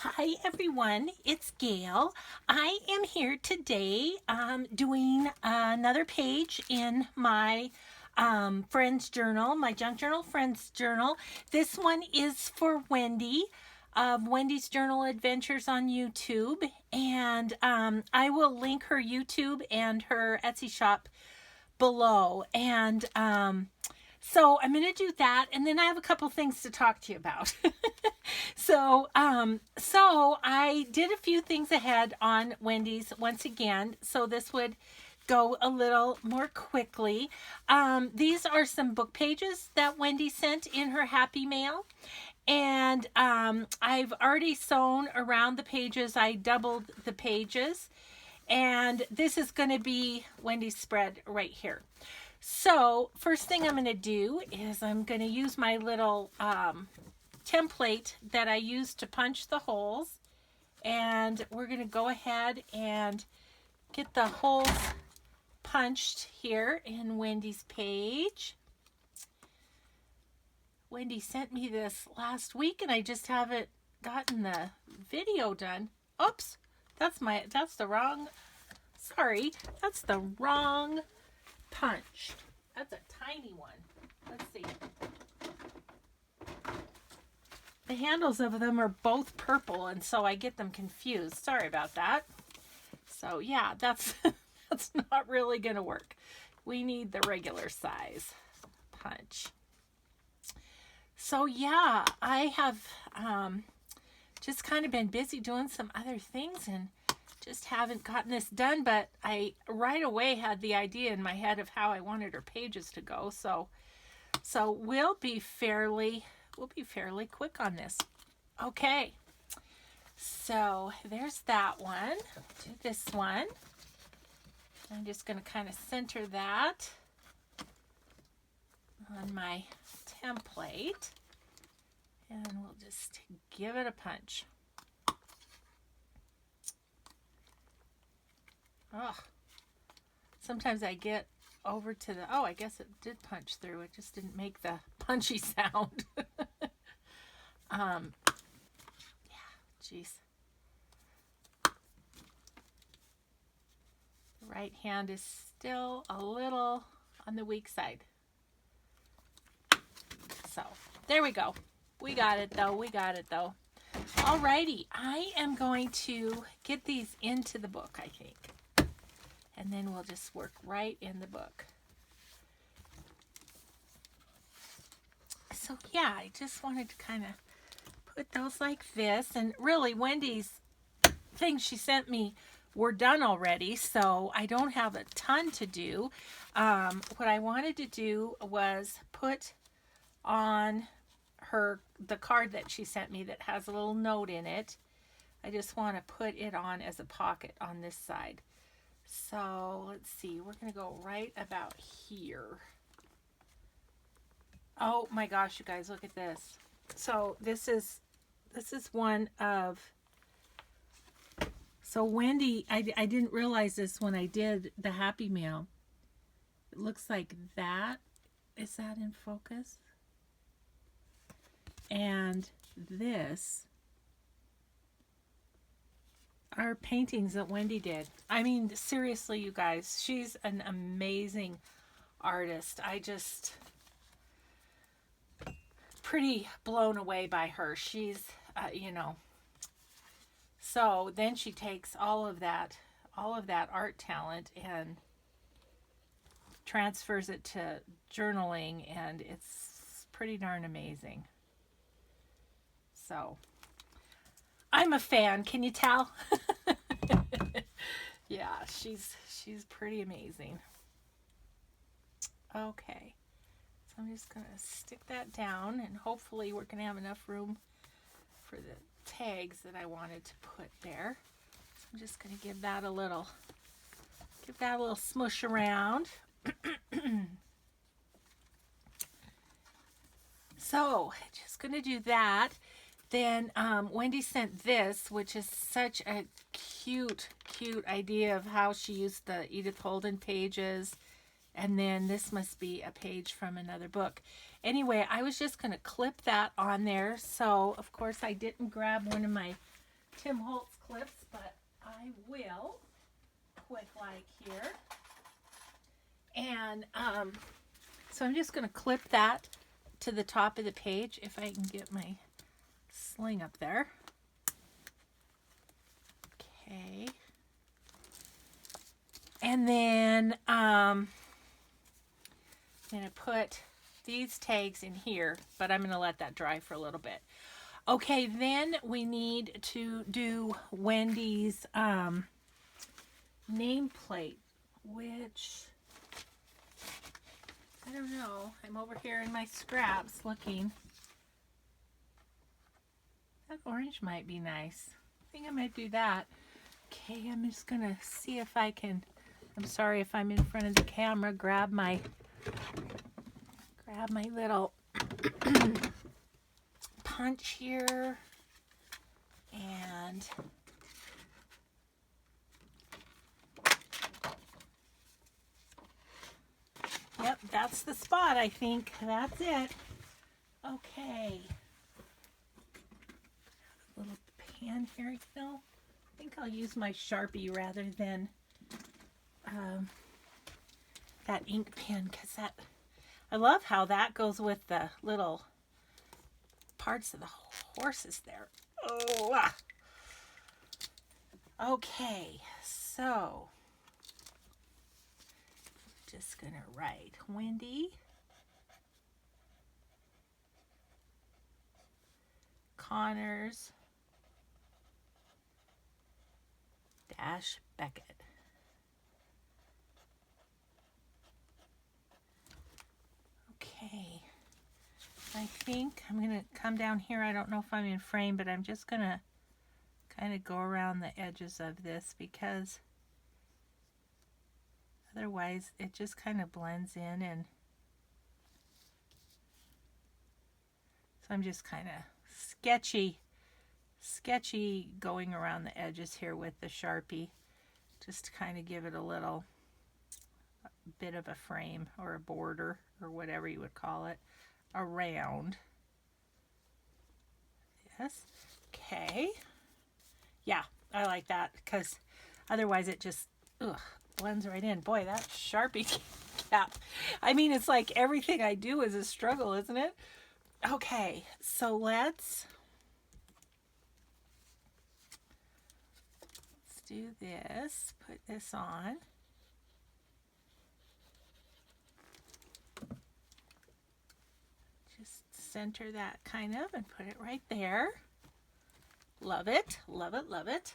Hi everyone, it's Gail. I am here today doing another page in my Friends Journal, my Junk Journal Friends Journal. This one is for Wendy of Wendy's Journal Adventures on YouTube, and I will link her YouTube and her Etsy shop below. And so I'm going to do that, and then I have a couple things to talk to you about. So I did a few things ahead on Wendy's once again, so this would go a little more quickly. These are some book pages that Wendy sent in her Happy Mail. And I've already sewn around the pages. I doubled the pages. And this is going to be Wendy's spread right here. So first thing I'm going to do is I'm going to use my little template that I used to punch the holes. And we're going to go ahead and get the holes punched here in Wendy's page. Wendy sent me this last week and I just haven't gotten the video done. Oops, that's the wrong punch. That's a tiny one. Let's see. The handles of them are both purple, and so I get them confused. Sorry about that. So yeah, that's that's not really gonna work. We need the regular size punch. So yeah, I have just kind of been busy doing some other things and just haven't gotten this done, but I right away had the idea in my head of how I wanted her pages to go. So we'll be fairly quick on this. Okay. So there's that one. Do this one. I'm just going to kind of center that on my template. And we'll just give it a punch. Oh, sometimes I get over to the, I guess it did punch through. It just didn't make the punchy sound. Yeah, geez. The right hand is still a little on the weak side. So, there we go. We got it though. Alrighty, I am going to get these into the book, I think. And then we'll just work right in the book. So yeah, I just wanted to kind of put those like this. And really, Wendy's things she sent me were done already, so I don't have a ton to do. What I wanted to do was put on the card that she sent me that has a little note in it. I just want to put it on as a pocket on this side. So let's see, we're going to go right about here. Oh my gosh, you guys, look at this. So this is one of, so Wendy, I didn't realize this when I did the Happy Mail. It looks like that. Is that in focus? And this are paintings that Wendy did. I mean, seriously, you guys, she's an amazing artist. I just pretty blown away by her. She's, so then she takes all of that art talent and transfers it to journaling, and it's pretty darn amazing. So I'm a fan, can you tell? Yeah, she's pretty amazing. Okay, so I'm just gonna stick that down, and hopefully we're gonna have enough room for the tags that I wanted to put there. So I'm just gonna give that a little smush around. So just gonna do that. Then Wendy sent this, which is such a cute idea of how she used the Edith Holden pages. And then this must be a page from another book. Anyway, I was just going to clip that on there. So, of course, I didn't grab one of my Tim Holtz clips, but I will quick like here. And so I'm just going to clip that to the top of the page if I can get my sling up there. Okay. And then I'm going to put these tags in here, but I'm going to let that dry for a little bit. Okay, then we need to do Wendy's nameplate, which, I don't know. I'm over here in my scraps looking. That orange might be nice. I think I might do that. Okay, I'm just going to see if I can, I'm sorry if I'm in front of the camera, grab my little punch here, and yep, that's the spot. I think that's it. Okay, little pan here. I think I'll use my Sharpie rather than that ink pen, because I love how that goes with the little parts of the horses there. Oh, ah. Okay, so just gonna write Wendy Connors Beckett. Okay, I think I'm going to come down here. I don't know if I'm in frame, but I'm just going to kind of go around the edges of this, because otherwise it just kind of blends in, and so I'm just kind of sketchy going around the edges here with the Sharpie, just to kind of give it a little bit of a frame or a border or whatever you would call it around. Yes. Okay. Yeah, I like that, because otherwise it just blends right in. Boy, that Sharpie cap. I mean, it's like everything I do is a struggle, isn't it? Okay, so let's do this. Put this on. Just center that kind of and put it right there. Love it, love it, love it.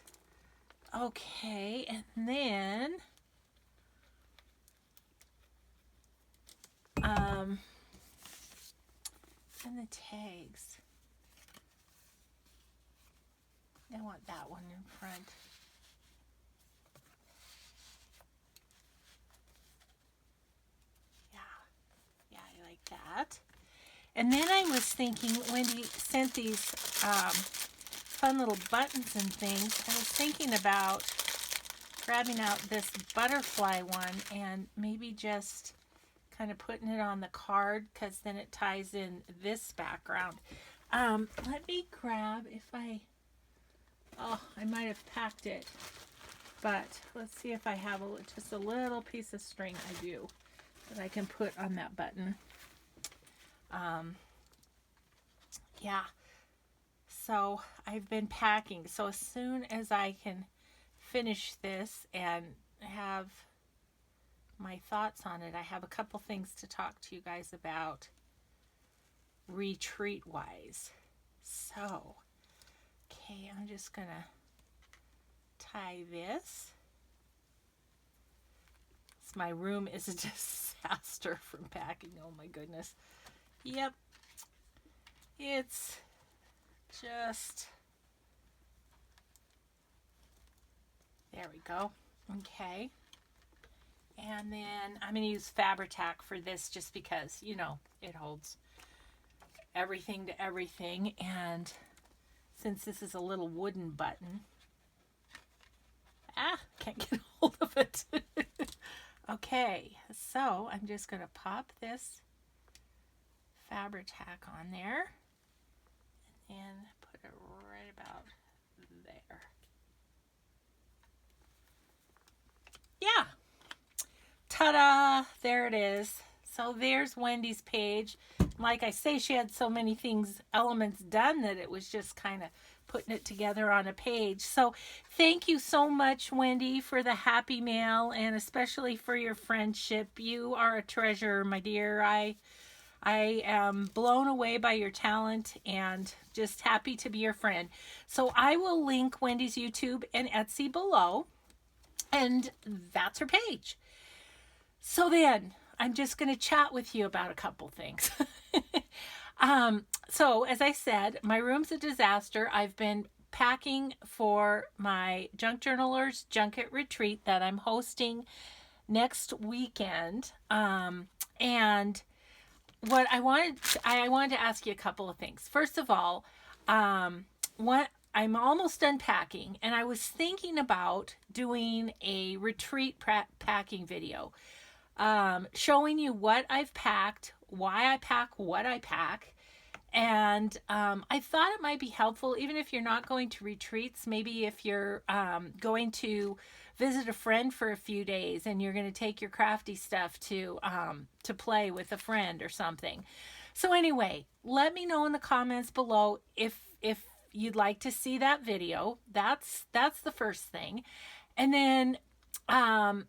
Okay, and then and the tags. I want that one in front. Yeah, I like that. And then I was thinking, Wendy sent these fun little buttons and things. I was thinking about grabbing out this butterfly one and maybe just kind of putting it on the card, because then it ties in this background. Let me grab, I might have packed it, but let's see if I have just a little piece of string. I do, that I can put on that button. Yeah, so I've been packing, so as soon as I can finish this and have my thoughts on it, I have a couple things to talk to you guys about retreat wise. So, okay, I'm just gonna tie this. My room is a disaster from packing. Oh my goodness. Yep. It's just, there we go. Okay. And then I'm going to use Fabri-Tac for this, just because, it holds everything to everything. And since this is a little wooden button, can't get hold of it. Okay, so I'm just going to pop this Fabri-Tac on there and put it right about there. ta-da, there it is. So there's Wendy's page. Like I say, she had so many elements done that it was just kind of putting it together on a page. So thank you so much, Wendy, for the happy mail, and especially for your friendship. You are a treasure, my dear. I am blown away by your talent and just happy to be your friend. So I will link Wendy's YouTube and Etsy below, and that's her page. So then I'm just going to chat with you about a couple things. So as I said, my room's a disaster. I've been packing for my Junk Journalers Junket Retreat that I'm hosting next weekend. And what I wanted to ask you a couple of things. First of all, what I'm almost done packing, and I was thinking about doing a retreat packing video, showing you what I've packed, why I pack what I pack. And I thought it might be helpful, even if you're not going to retreats, maybe if you're going to visit a friend for a few days and you're going to take your crafty stuff to play with a friend or something. So anyway, let me know in the comments below if you'd like to see that video. That's the first thing. And then I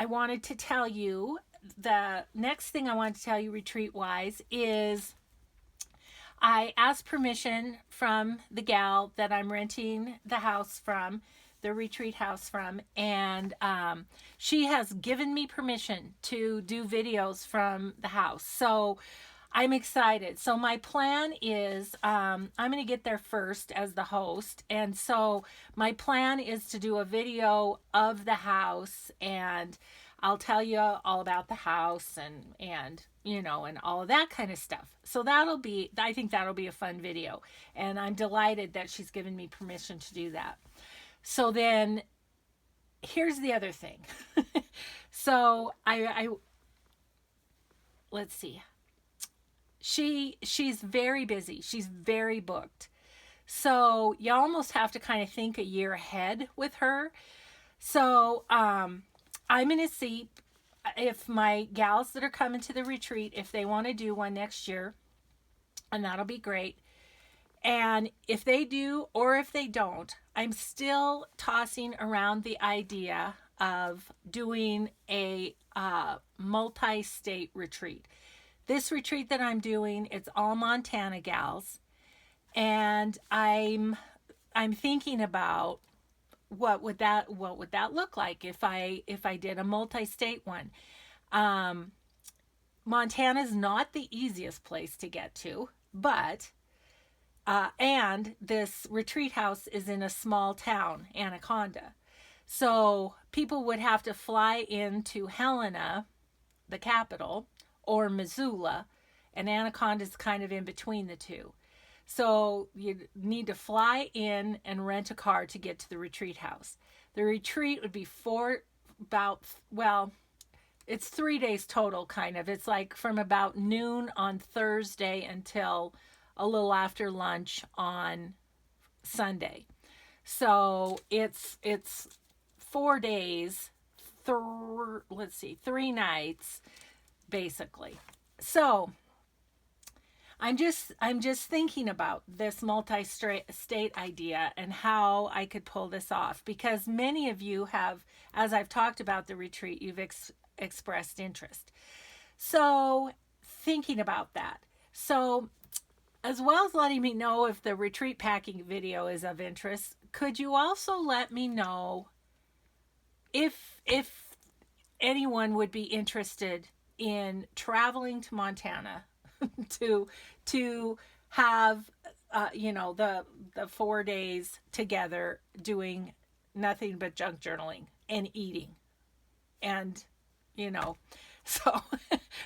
wanted to tell you, the next thing I want to tell you retreat wise is I asked permission from the gal that I'm renting the house from, the retreat house from, and she has given me permission to do videos from the house. So I'm excited. So my plan is I'm going to get there first as the host. And so my plan is to do a video of the house, and I'll tell you all about the house and you know, and all of that kind of stuff. So I think that'll be a fun video. And I'm delighted that she's given me permission to do that. So then here's the other thing. So let's see. She's very busy. She's very booked. So you almost have to kind of think a year ahead with her. So I'm going to see if my gals that are coming to the retreat, if they want to do one next year, and that'll be great. And if they do, or if they don't, I'm still tossing around the idea of doing a multi-state retreat. This retreat that I'm doing, it's all Montana gals, and I'm thinking about what would that look like if I did a multi-state one. Montana's not the easiest place to get to, but and this retreat house is in a small town, Anaconda. So people would have to fly into Helena, the capital, or Missoula, and Anaconda's kind of in between the two. So you need to fly in and rent a car to get to the retreat house. The retreat would be it's 3 days total, kind of. It's like from about noon on Thursday until a little after lunch on Sunday. So it's 4 days, 3 nights, basically. So I'm just thinking about this multi-state idea and how I could pull this off, because many of you have, as I've talked about the retreat, you've expressed interest. So thinking about that. So as well as letting me know if the retreat packing video is of interest, could you also let me know if anyone would be interested in traveling to Montana to have the 4 days together doing nothing but junk journaling and eating, and so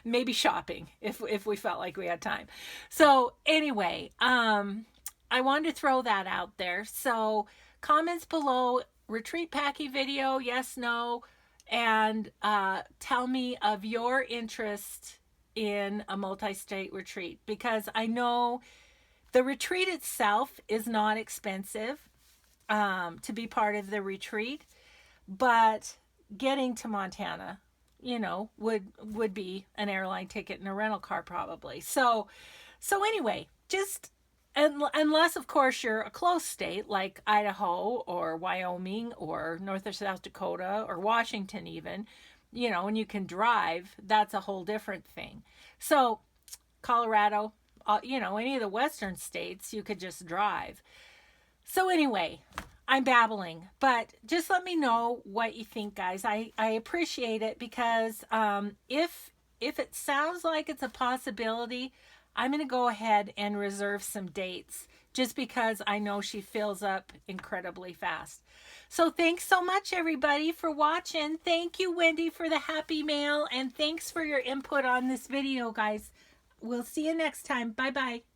maybe shopping if we felt like we had time. So anyway, I wanted to throw that out there. So comments below, retreat packing video, yes, no, and tell me of your interest in a multi-state retreat, because I know the retreat itself is not expensive to be part of the retreat, but getting to Montana, you know, would be an airline ticket and a rental car probably. So anyway, just unless of course you're a close state like Idaho or Wyoming or North or South Dakota or Washington even, you know, and you can drive, that's a whole different thing. So Colorado, you know, any of the western states, you could just drive. So anyway, I'm babbling, but just let me know what you think, guys. I appreciate it because if it sounds like it's a possibility, I'm going to go ahead and reserve some dates just because I know she fills up incredibly fast. So thanks so much, everybody, for watching. Thank you, Wendy, for the happy mail, and thanks for your input on this video, guys. We'll see you next time. Bye-bye.